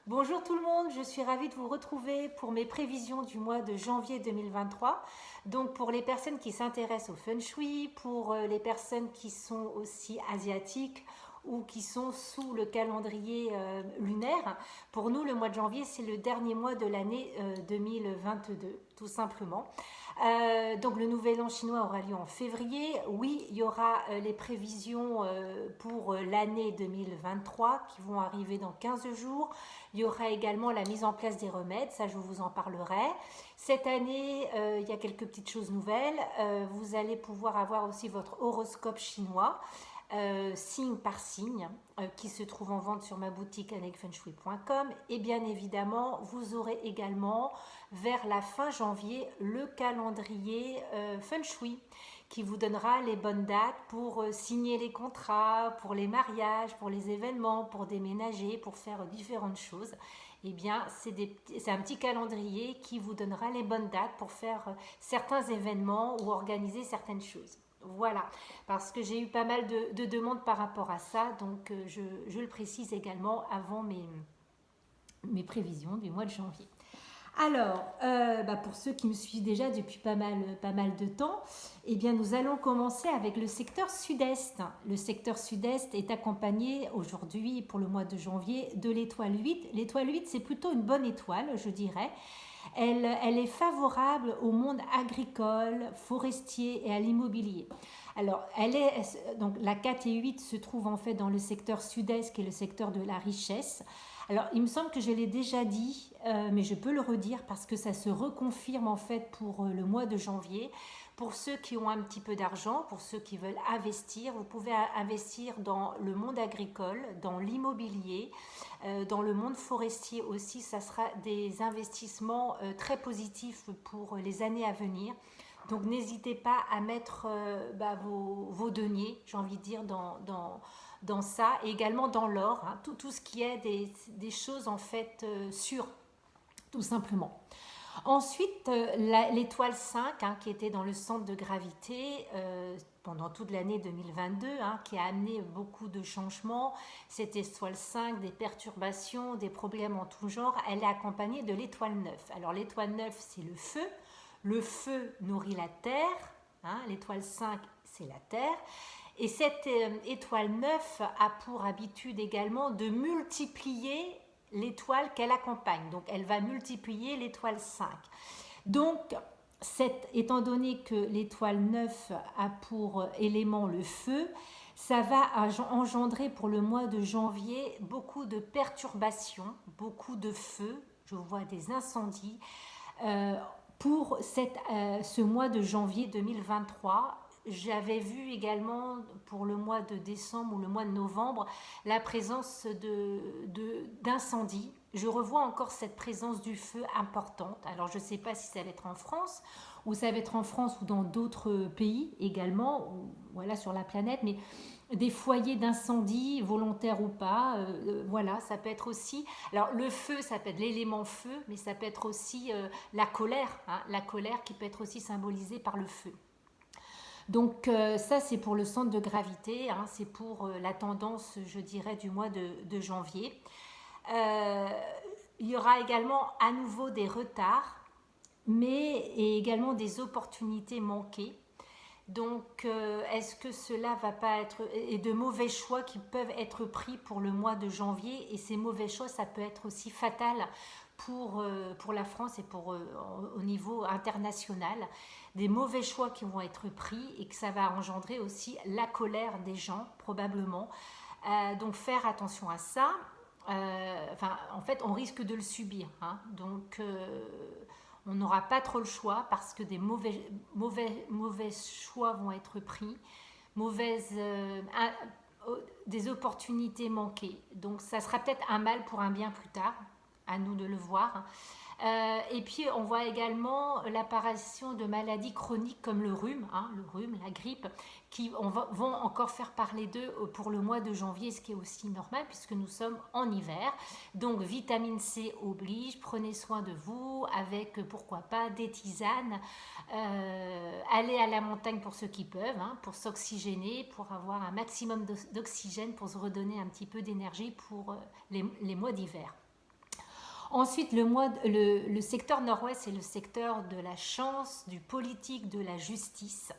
Bonjour tout le monde, je suis ravie de vous retrouver pour mes prévisions du mois de janvier 2023. Donc pour les personnes qui s'intéressent au feng shui, pour les personnes qui sont aussi asiatiques ou qui sont sous le calendrier lunaire, pour nous le mois de janvier c'est le dernier mois de l'année 2022 tout simplement. Donc le nouvel an chinois aura lieu en février. Oui, il y aura les prévisions pour l'année 2023 qui vont arriver dans 15 jours. Il y aura également la mise en place des remèdes, ça je vous en parlerai. Cette année, il y a quelques petites choses nouvelles. Vous allez pouvoir avoir aussi votre horoscope chinois. Signe par signe, qui se trouve en vente sur ma boutique anekfengshui.com, et bien évidemment vous aurez également vers la fin janvier le calendrier feng shui qui vous donnera les bonnes dates pour signer les contrats, pour les mariages, pour les événements, pour déménager, pour faire différentes choses. Eh bien, c'est un petit calendrier qui vous donnera les bonnes dates pour faire certains événements ou organiser certaines choses. Voilà, parce que j'ai eu pas mal de demandes par rapport à ça, donc je le précise également avant mes prévisions du mois de janvier. Alors, pour ceux qui me suivent déjà depuis pas mal de temps, eh bien, nous allons commencer avec le secteur sud-est. Le secteur sud-est est accompagné aujourd'hui, pour le mois de janvier, de l'étoile 8. L'étoile 8, c'est plutôt une bonne étoile, je dirais. Elle est favorable au monde agricole, forestier et à l'immobilier. Alors, donc la 4 et 8 se trouvent en fait dans le secteur sud-est, qui est le secteur de la richesse. Alors, il me semble que je l'ai déjà dit, mais je peux le redire parce que ça se reconfirme en fait pour le mois de janvier. Pour ceux qui ont un petit peu d'argent, pour ceux qui veulent investir, vous pouvez investir dans le monde agricole, dans l'immobilier, dans le monde forestier aussi. Ça sera des investissements très positifs pour les années à venir. Donc n'hésitez pas à mettre vos deniers, j'ai envie de dire, dans ça, et également dans l'or, hein, tout ce qui est des choses en fait sûres, tout simplement. Ensuite, l'étoile 5, hein, qui était dans le centre de gravité pendant toute l'année 2022, hein, qui a amené beaucoup de changements. Cette étoile 5, des perturbations, des problèmes en tout genre, elle est accompagnée de l'étoile 9. Alors l'étoile 9, c'est le feu. Le feu nourrit la terre. Hein, l'étoile 5, c'est la terre. Et cette étoile 9 a pour habitude également de multiplier l'étoile qu'elle accompagne. Donc elle va multiplier l'étoile 5. Donc, étant donné que l'étoile 9 a pour élément le feu, ça va engendrer pour le mois de janvier beaucoup de perturbations, beaucoup de feux, je vois des incendies, pour ce mois de janvier 2023. J'avais vu également pour le mois de décembre ou le mois de novembre la présence d'incendies. Je revois encore cette présence du feu importante. Alors je ne sais pas si ça va être en France ou ça va être en France ou dans d'autres pays également, ou, voilà, sur la planète, mais des foyers d'incendie, volontaires ou pas, voilà, ça peut être aussi, alors le feu, ça peut être l'élément feu, mais ça peut être aussi la colère, hein, la colère qui peut être aussi symbolisée par le feu. Donc ça c'est pour le centre de gravité, hein, c'est pour la tendance je dirais du mois de janvier. Euh, il y aura également à nouveau des retards, mais et également des opportunités manquées. Donc est-ce que cela va pas être et de mauvais choix qui peuvent être pris pour le mois de janvier, et ces mauvais choix ça peut être aussi fatal pour la France et au niveau international, des mauvais choix qui vont être pris et que ça va engendrer aussi la colère des gens probablement. Donc faire attention à ça. En fait, on risque de le subir. Hein. Donc, on n'aura pas trop le choix parce que mauvais choix vont être pris, des opportunités manquées. Donc, ça sera peut-être un mal pour un bien plus tard, à nous de le voir. Et puis on voit également l'apparition de maladies chroniques comme le rhume, hein, la grippe, qui vont encore faire parler d'eux pour le mois de janvier, ce qui est aussi normal puisque nous sommes en hiver. Donc vitamine C oblige, prenez soin de vous avec pourquoi pas des tisanes, allez à la montagne pour ceux qui peuvent, hein, pour s'oxygéner, pour avoir un maximum d'oxygène, pour se redonner un petit peu d'énergie pour les mois d'hiver. Ensuite, le secteur nord-ouest, c'est le secteur de la chance, du politique, de la justice.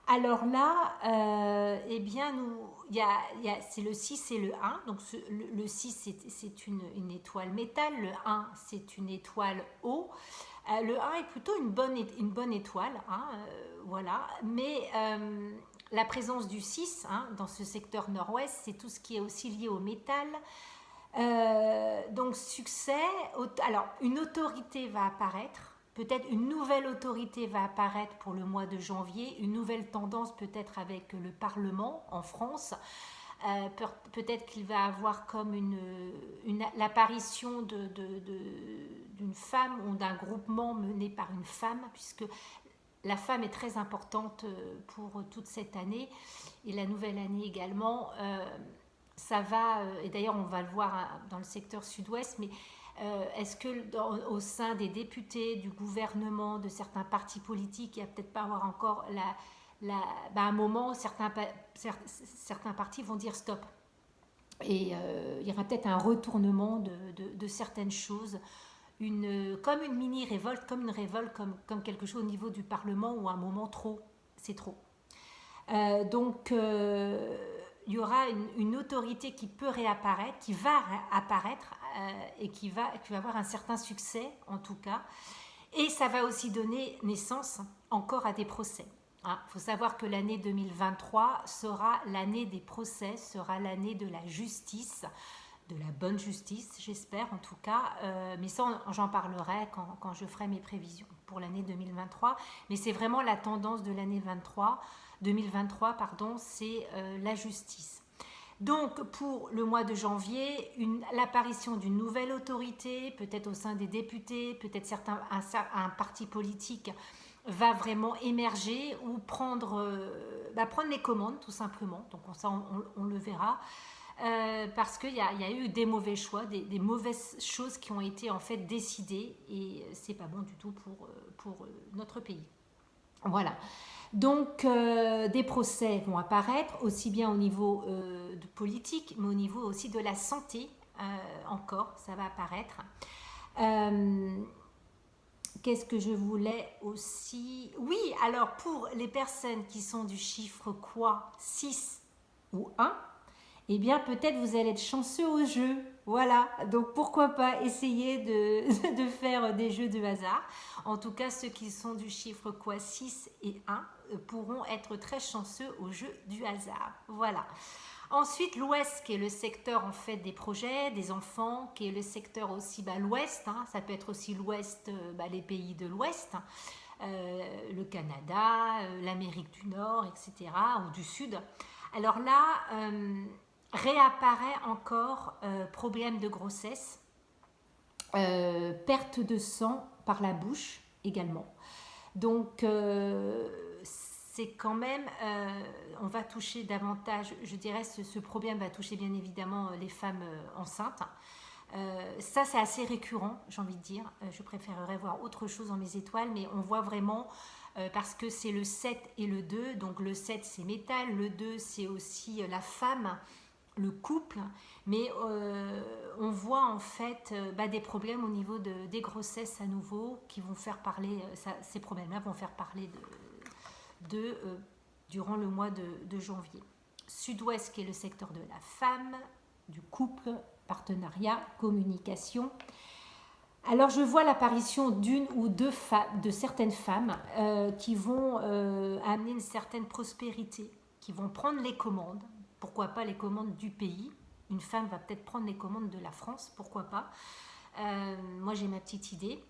Alors là, eh bien, c'est le 6 et le 1. Donc le 6, c'est une étoile métal, le 1, c'est une étoile eau. Le 1 est plutôt une bonne étoile, hein, voilà. Mais la présence du 6 hein, dans ce secteur nord-ouest, c'est tout ce qui est aussi lié au métal. Donc succès, alors une autorité va apparaître, peut-être une nouvelle autorité va apparaître pour le mois de janvier, une nouvelle tendance peut-être avec le Parlement en France. Peut-être qu'il va avoir comme l'apparition d'une femme ou d'un groupement mené par une femme, puisque la femme est très importante pour toute cette année et la nouvelle année également. Ça va, et d'ailleurs on va le voir dans le secteur sud-ouest, mais est-ce que au sein des députés, du gouvernement, de certains partis politiques, il n'y a peut-être pas avoir encore un moment où certains partis vont dire stop. Et il y aura peut-être un retournement de certaines choses, comme une mini-révolte, comme une révolte, comme quelque chose au niveau du Parlement où à un moment c'est trop. Donc il y aura une autorité qui peut réapparaître, qui va apparaître et qui va avoir un certain succès en tout cas. Et ça va aussi donner naissance encore à des procès. Il faut savoir que l'année 2023 sera l'année des procès, sera l'année de la justice, de la bonne justice, j'espère en tout cas. Mais ça, j'en parlerai quand je ferai mes prévisions pour l'année 2023. Mais c'est vraiment la tendance de l'année 2023, c'est la justice. Donc, pour le mois de janvier, l'apparition d'une nouvelle autorité, peut-être au sein des députés, peut-être un parti politique va vraiment émerger ou prendre les commandes, tout simplement. Donc, ça, on le verra. Parce qu'il y a eu des mauvais choix, des mauvaises choses qui ont été en fait décidées et c'est pas bon du tout pour notre pays. Voilà. Donc, des procès vont apparaître, aussi bien au niveau de politique, mais au niveau aussi de la santé, encore, ça va apparaître. Qu'est-ce que je voulais aussi... Oui, alors pour les personnes qui sont du chiffre quoi, 6 ou 1, eh bien peut-être vous allez être chanceux au jeu. Voilà, donc pourquoi pas essayer de faire des jeux de hasard. En tout cas, ceux qui sont du chiffre quoi 6 et 1 pourront être très chanceux au jeu du hasard. Voilà. Ensuite, l'Ouest, qui est le secteur en fait des projets, des enfants, qui est le secteur aussi, l'Ouest, hein, ça peut être aussi l'Ouest, les pays de l'Ouest, le Canada, l'Amérique du Nord, etc., ou du Sud. Alors là, réapparaît encore problème de grossesse, perte de sang par la bouche également. Donc, c'est quand même, on va toucher davantage, je dirais, ce problème va toucher bien évidemment les femmes enceintes. Ça, c'est assez récurrent, j'ai envie de dire. Je préférerais voir autre chose dans mes étoiles, mais on voit vraiment, parce que c'est le 7 et le 2, donc le 7 c'est métal, le 2 c'est aussi la femme, le couple, mais on voit en fait des problèmes au niveau des grossesses à nouveau qui vont faire parler, ces problèmes-là vont faire parler durant le mois de janvier. Sud-Ouest qui est le secteur de la femme, du couple, partenariat, communication. Alors je vois l'apparition d'une ou deux de certaines femmes qui vont amener une certaine prospérité, qui vont prendre les commandes, pourquoi pas les commandes du pays. Une femme va peut-être prendre les commandes de la France, pourquoi pas. Moi j'ai ma petite idée.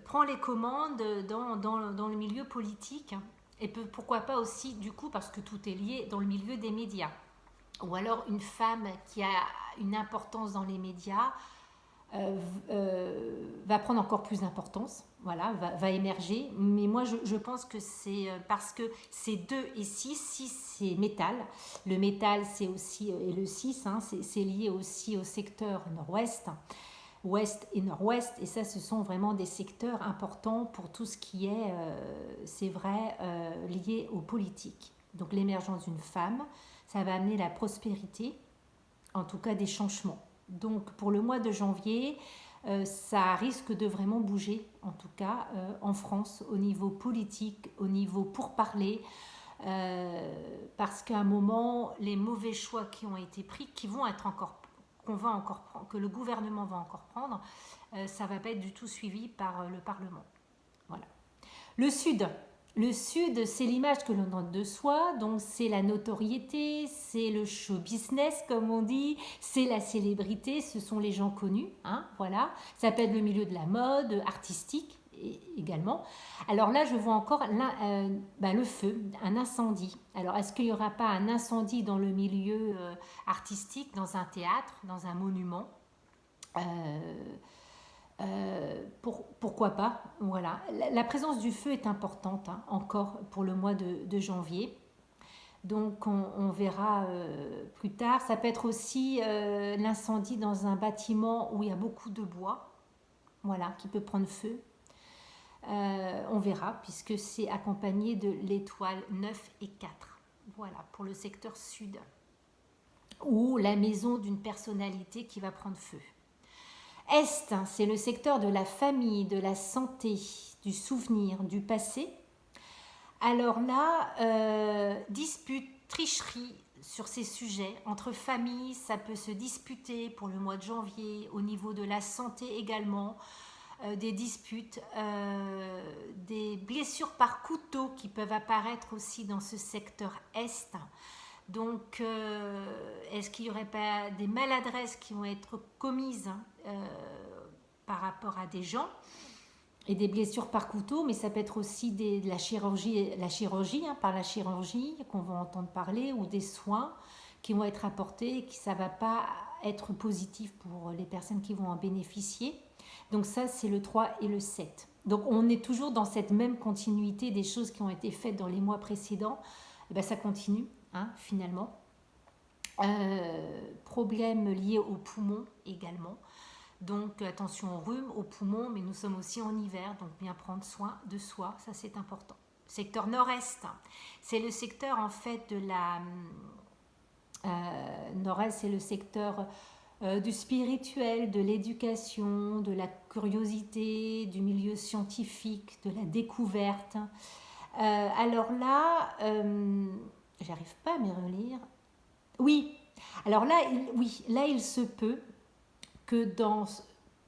Prend les commandes dans le milieu politique et pourquoi pas aussi du coup parce que tout est lié dans le milieu des médias, ou alors une femme qui a une importance dans les médias va prendre encore plus d'importance, voilà, va émerger. Mais moi je pense que c'est parce que c'est 2 et 6 c'est métal, le métal c'est aussi, et le 6 hein, c'est lié aussi au secteur nord-ouest, ouest et nord-ouest, et ça ce sont vraiment des secteurs importants pour tout ce qui est, c'est vrai, lié aux politiques. Donc l'émergence d'une femme, ça va amener la prospérité, en tout cas des changements. Donc pour le mois de janvier, ça risque de vraiment bouger, en tout cas en France, au niveau politique, au niveau pourparler, parce qu'à un moment, les mauvais choix qui ont été pris, qui vont être encore, qu'on va encore prendre, que le gouvernement va encore prendre, ça ne va pas être du tout suivi par le Parlement. Voilà. Le Sud. Le Sud, c'est l'image que l'on donne de soi, donc c'est la notoriété, c'est le show business, comme on dit, c'est la célébrité, ce sont les gens connus, hein, voilà. Ça peut être le milieu de la mode, artistique également. Alors là, je vois encore le feu, un incendie. Alors, est-ce qu'il n'y aura pas un incendie dans le milieu artistique, dans un théâtre, dans un monument pourquoi pas, voilà. La présence du feu est importante, hein, encore pour le mois de janvier. Donc on verra plus tard. Ça peut être aussi l'incendie dans un bâtiment où il y a beaucoup de bois, voilà, qui peut prendre feu. On verra, puisque c'est accompagné de l'étoile 9 et 4. Voilà, pour le secteur sud. Ou la maison d'une personnalité qui va prendre feu. Est, c'est le secteur de la famille, de la santé, du souvenir, du passé. Alors là, dispute, tricherie sur ces sujets. Entre familles, ça peut se disputer pour le mois de janvier, au niveau de la santé également. Des disputes, des blessures par couteau qui peuvent apparaître aussi dans ce secteur Est. Donc, est-ce qu'il n'y aurait pas des maladresses qui vont être commises par rapport à des gens et des blessures par couteau, mais ça peut être aussi de la chirurgie, par la chirurgie qu'on va entendre parler, ou des soins qui vont être apportés et que ça ne va pas être positif pour les personnes qui vont en bénéficier. Donc ça, c'est le 3 et le 7. Donc on est toujours dans cette même continuité des choses qui ont été faites dans les mois précédents. Et bien, ça continue, hein, finalement. Problèmes liés aux poumons également. Donc attention au rhume, aux poumons, mais nous sommes aussi en hiver, donc bien prendre soin de soi, ça c'est important. Secteur nord-est, c'est le secteur en fait de la... nord-est, c'est le secteur du spirituel, de l'éducation, de la curiosité, du milieu scientifique, de la découverte. Alors là, j'arrive pas à me relire. Oui, alors là, il se peut que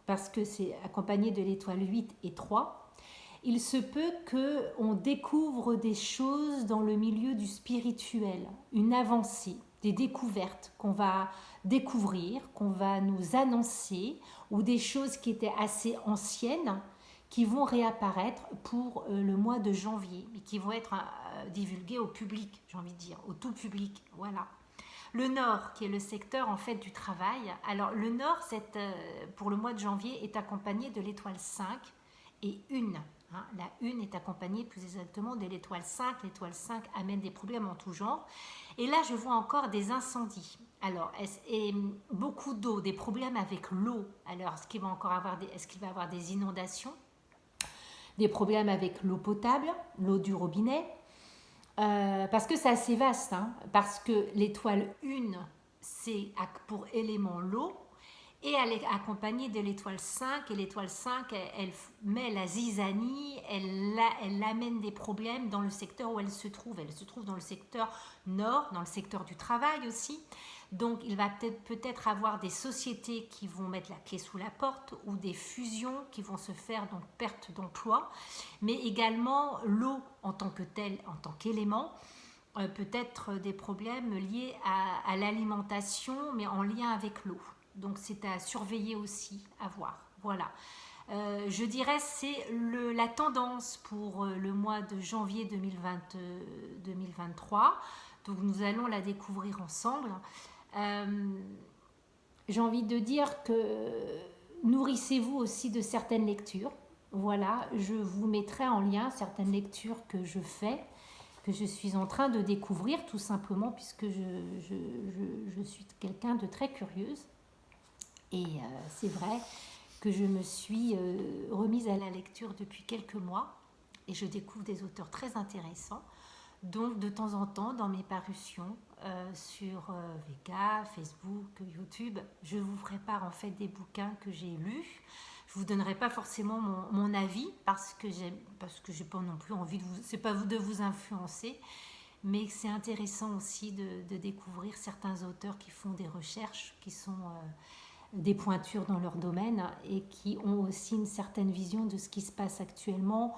parce que c'est accompagné de l'étoile 8 et 3, il se peut qu'on découvre des choses dans le milieu du spirituel, une avancée, des découvertes qu'on va découvrir, qu'on va nous annoncer, ou des choses qui étaient assez anciennes, qui vont réapparaître pour le mois de janvier, et qui vont être divulguées au public, j'ai envie de dire, au tout public, voilà. Le Nord, qui est le secteur en fait du travail. Alors le Nord, pour le mois de janvier, est accompagné de l'étoile 5 et 1. Hein. La 1 est accompagnée plus exactement de l'étoile 5. L'étoile 5 amène des problèmes en tout genre. Et là, je vois encore des incendies. Alors, et beaucoup d'eau, des problèmes avec l'eau. Alors, est-ce qu'il va y avoir des inondations? Des problèmes avec l'eau potable, l'eau du robinet? Parce que c'est assez vaste, hein, parce que l'étoile 1, c'est pour élément l'eau, et elle est accompagnée de l'étoile 5, et l'étoile 5, elle met la zizanie, elle amène des problèmes dans le secteur où elle se trouve. Elle se trouve dans le secteur nord, dans le secteur du travail aussi. Donc il va peut-être avoir des sociétés qui vont mettre la clé sous la porte, ou des fusions qui vont se faire, donc perte d'emploi, mais également l'eau en tant que telle, en tant qu'élément, peut-être des problèmes liés à l'alimentation, mais en lien avec l'eau. Donc c'est à surveiller aussi, à voir. Voilà. Je dirais c'est la tendance pour le mois de janvier 2023. Donc nous allons la découvrir ensemble. J'ai envie de dire que nourrissez-vous aussi de certaines lectures. Voilà, je vous mettrai en lien certaines lectures que je fais, que je suis en train de découvrir tout simplement, puisque je suis quelqu'un de très curieuse. Et c'est vrai que je me suis remise à la lecture depuis quelques mois et je découvre des auteurs très intéressants. Donc de temps en temps, dans mes parutions sur Vega, Facebook, YouTube, je vous prépare en fait des bouquins que j'ai lus. Je vous donnerai pas forcément mon avis parce que j'ai pas non plus envie de vous, c'est pas de vous influencer, mais c'est intéressant aussi de découvrir certains auteurs qui font des recherches, qui sont des pointures dans leur domaine et qui ont aussi une certaine vision de ce qui se passe actuellement.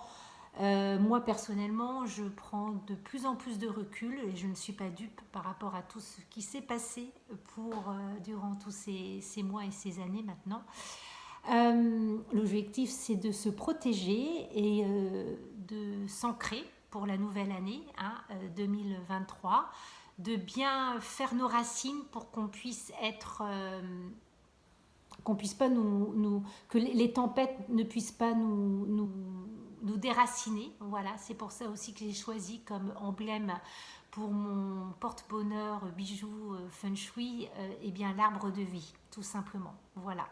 Moi personnellement, je prends de plus en plus de recul et je ne suis pas dupe par rapport à tout ce qui s'est passé durant tous ces mois et ces années maintenant. L'objectif, c'est de se protéger et de s'ancrer pour la nouvelle année 2023, de bien faire nos racines pour qu'on puisse être qu'on puisse pas que les tempêtes ne puissent pas nous déraciner. Voilà, c'est pour ça aussi que j'ai choisi comme emblème pour mon porte-bonheur bijou feng shui, et bien l'arbre de vie, tout simplement. Voilà.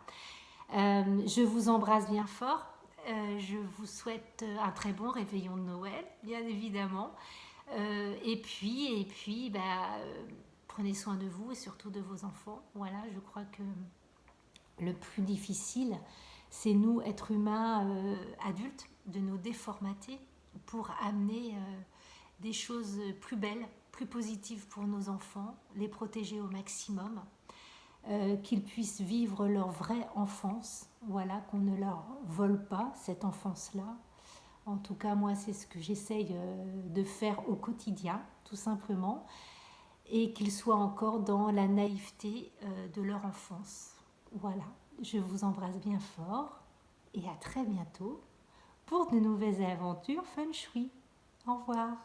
Je vous embrasse bien fort. Je vous souhaite un très bon réveillon de Noël, bien évidemment. Et puis prenez soin de vous et surtout de vos enfants. Voilà, je crois que le plus difficile, c'est nous, êtres humains adultes, de nous déformater pour amener des choses plus belles, plus positives pour nos enfants, les protéger au maximum, qu'ils puissent vivre leur vraie enfance, voilà, qu'on ne leur vole pas cette enfance-là. En tout cas, moi, c'est ce que j'essaye de faire au quotidien, tout simplement, et qu'ils soient encore dans la naïveté de leur enfance. Voilà, je vous embrasse bien fort et à très bientôt pour de nouvelles aventures feng shui. Au revoir.